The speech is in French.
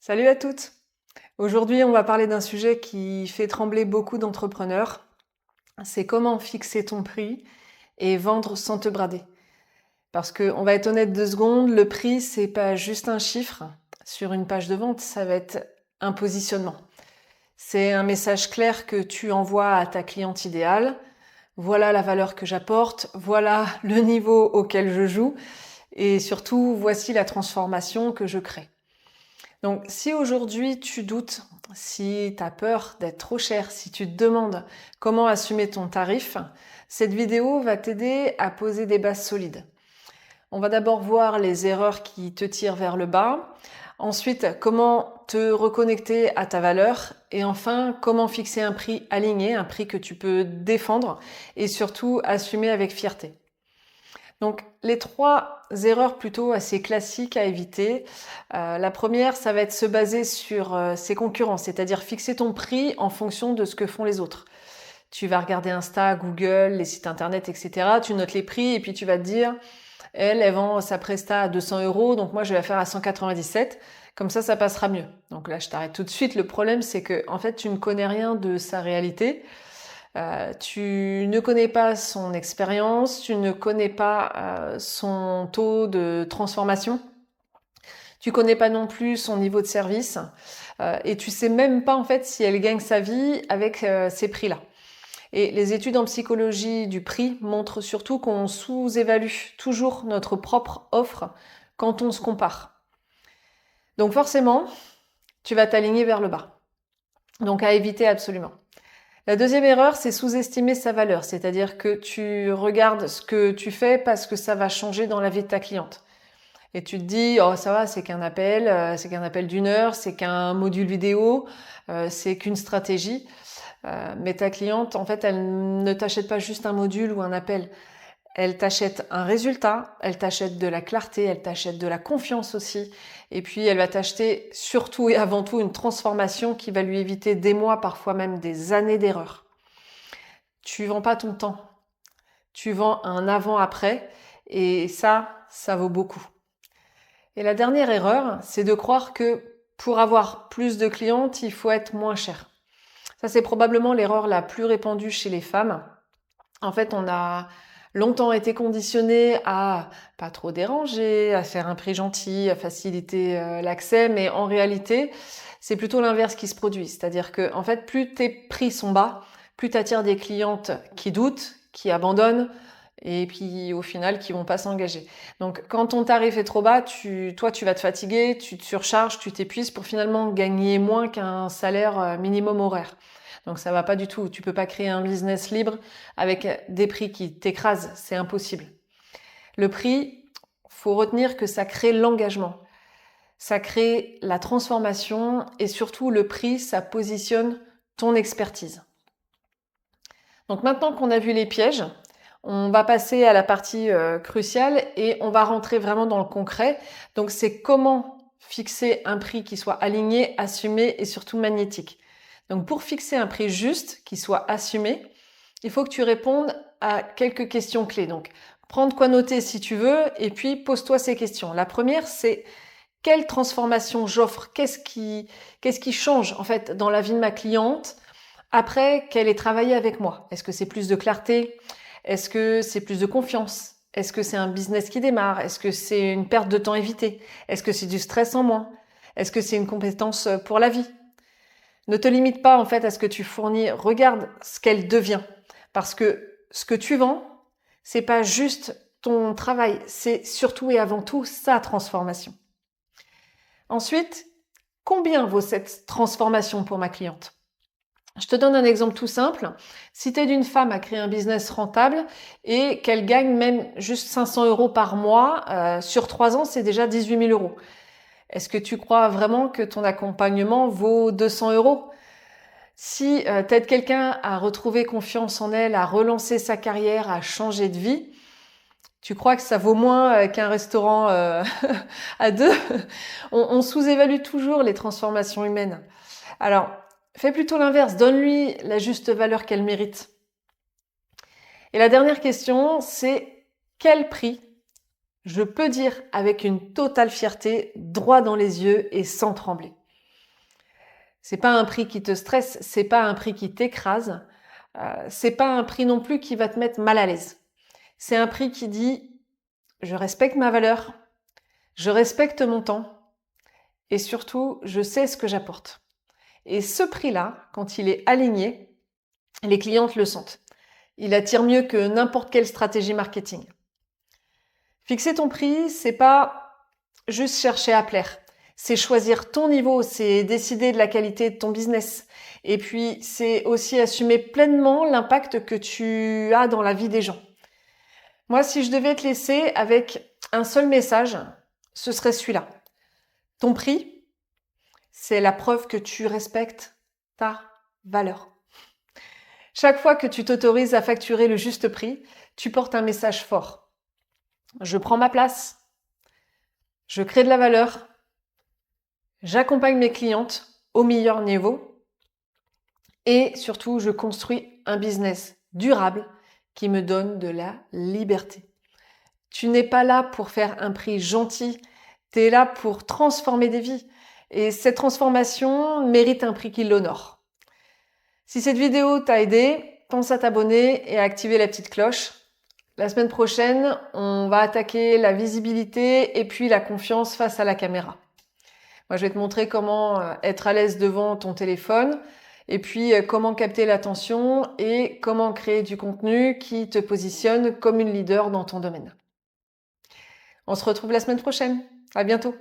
Salut à toutes! Aujourd'hui, on va parler d'un sujet qui fait trembler beaucoup d'entrepreneurs. C'est comment fixer ton prix et vendre sans te brader. Parce que, on va être honnête 2 secondes, le prix, c'est pas juste un chiffre sur une page de vente, ça va être un positionnement. C'est un message clair que tu envoies à ta cliente idéale. Voilà la valeur que j'apporte, voilà le niveau auquel je joue et surtout, voici la transformation que je crée. Donc, si aujourd'hui tu doutes, si tu as peur d'être trop cher, si tu te demandes comment assumer ton tarif, cette vidéo va t'aider à poser des bases solides. On va d'abord voir les erreurs qui te tirent vers le bas, ensuite comment te reconnecter à ta valeur et enfin comment fixer un prix aligné, un prix que tu peux défendre et surtout assumer avec fierté. Donc, les 3 erreurs plutôt assez classiques à éviter. La première, ça va être se baser sur ses concurrents, c'est-à-dire fixer ton prix en fonction de ce que font les autres. Tu vas regarder Insta, Google, les sites internet, etc. Tu notes les prix et puis tu vas te dire, elle vend sa presta à 200 €, donc moi je vais la faire à 197. Comme ça passera mieux. Donc là, je t'arrête tout de suite. Le problème, c'est que en fait, tu ne connais rien de sa réalité. Tu ne connais pas son expérience, tu ne connais pas son taux de transformation, tu connais pas non plus son niveau de service et tu sais même pas en fait si elle gagne sa vie avec ces prix-là. Et les études en psychologie du prix montrent surtout qu'on sous-évalue toujours notre propre offre quand on se compare. Donc forcément, tu vas t'aligner vers le bas. Donc à éviter absolument. La deuxième erreur, c'est sous-estimer sa valeur, c'est-à-dire que tu regardes ce que tu fais parce que ça va changer dans la vie de ta cliente. Et tu te dis, oh ça va, c'est qu'un appel d'1 heure, c'est qu'un module vidéo, c'est qu'une stratégie. Mais ta cliente, en fait, elle ne t'achète pas juste un module ou un appel. Elle t'achète un résultat, elle t'achète de la clarté, elle t'achète de la confiance aussi. Et puis, elle va t'acheter surtout et avant tout une transformation qui va lui éviter des mois, parfois même des années d'erreurs. Tu vends pas ton temps. Tu vends un avant-après. Et ça vaut beaucoup. Et la dernière erreur, c'est de croire que pour avoir plus de clientes, il faut être moins cher. Ça, c'est probablement l'erreur la plus répandue chez les femmes. En fait, on a longtemps été conditionné à pas trop déranger, à faire un prix gentil, à faciliter l'accès, mais en réalité, c'est plutôt l'inverse qui se produit. C'est-à-dire que, en fait, plus tes prix sont bas, plus tu attires des clientes qui doutent, qui abandonnent, et puis au final, qui vont pas s'engager. Donc, quand ton tarif est trop bas, toi, tu vas te fatiguer, tu te surcharges, tu t'épuises pour finalement gagner moins qu'un salaire minimum horaire. Donc ça va pas du tout. Tu peux pas créer un business libre avec des prix qui t'écrasent. C'est impossible. Le prix, faut retenir que ça crée l'engagement. Ça crée la transformation et surtout le prix, ça positionne ton expertise. Donc maintenant qu'on a vu les pièges, on va passer à la partie cruciale et on va rentrer vraiment dans le concret. Donc c'est comment fixer un prix qui soit aligné, assumé et surtout magnétique. Donc pour fixer un prix juste, qui soit assumé, il faut que tu répondes à quelques questions clés. Donc prends de quoi noter si tu veux et puis pose-toi ces questions. La première, c'est quelle transformation j'offre? Qu'est-ce qui change en fait dans la vie de ma cliente après qu'elle ait travaillé avec moi? Est-ce que c'est plus de clarté? Est-ce que c'est plus de confiance? Est-ce que c'est un business qui démarre? Est-ce que c'est une perte de temps évitée? Est-ce que c'est du stress en moins? Est-ce que c'est une compétence pour la vie? Ne te limite pas en fait à ce que tu fournis, regarde ce qu'elle devient. Parce que ce que tu vends, c'est pas juste ton travail, c'est surtout et avant tout sa transformation. Ensuite, combien vaut cette transformation pour ma cliente? Je te donne un exemple tout simple. Si tu aides une femme à créer un business rentable et qu'elle gagne même juste 500 € par mois, sur 3 ans, c'est déjà 18 000 €. Est-ce que tu crois vraiment que ton accompagnement vaut 200 €? Si t'aides quelqu'un à retrouver confiance en elle, à relancer sa carrière, à changer de vie, tu crois que ça vaut moins qu'un restaurant à deux? On sous-évalue toujours les transformations humaines. Alors, fais plutôt l'inverse, donne-lui la juste valeur qu'elle mérite. Et la dernière question, c'est quel prix je peux dire avec une totale fierté, droit dans les yeux et sans trembler? C'est pas un prix qui te stresse, c'est pas un prix qui t'écrase, c'est pas un prix non plus qui va te mettre mal à l'aise. C'est un prix qui dit je respecte ma valeur, je respecte mon temps et surtout je sais ce que j'apporte. Et ce prix-là, quand il est aligné, les clientes le sentent. Il attire mieux que n'importe quelle stratégie marketing. Fixer ton prix, c'est pas juste chercher à plaire. C'est choisir ton niveau, c'est décider de la qualité de ton business. Et puis, c'est aussi assumer pleinement l'impact que tu as dans la vie des gens. Moi, si je devais te laisser avec un seul message, ce serait celui-là. Ton prix, c'est la preuve que tu respectes ta valeur. Chaque fois que tu t'autorises à facturer le juste prix, tu portes un message fort. Je prends ma place, je crée de la valeur, j'accompagne mes clientes au meilleur niveau et surtout, je construis un business durable qui me donne de la liberté. Tu n'es pas là pour faire un prix gentil, tu es là pour transformer des vies et cette transformation mérite un prix qui l'honore. Si cette vidéo t'a aidé, pense à t'abonner et à activer la petite cloche. La semaine prochaine, on va attaquer la visibilité et puis la confiance face à la caméra. Moi, je vais te montrer comment être à l'aise devant ton téléphone et puis comment capter l'attention et comment créer du contenu qui te positionne comme une leader dans ton domaine. On se retrouve la semaine prochaine. À bientôt.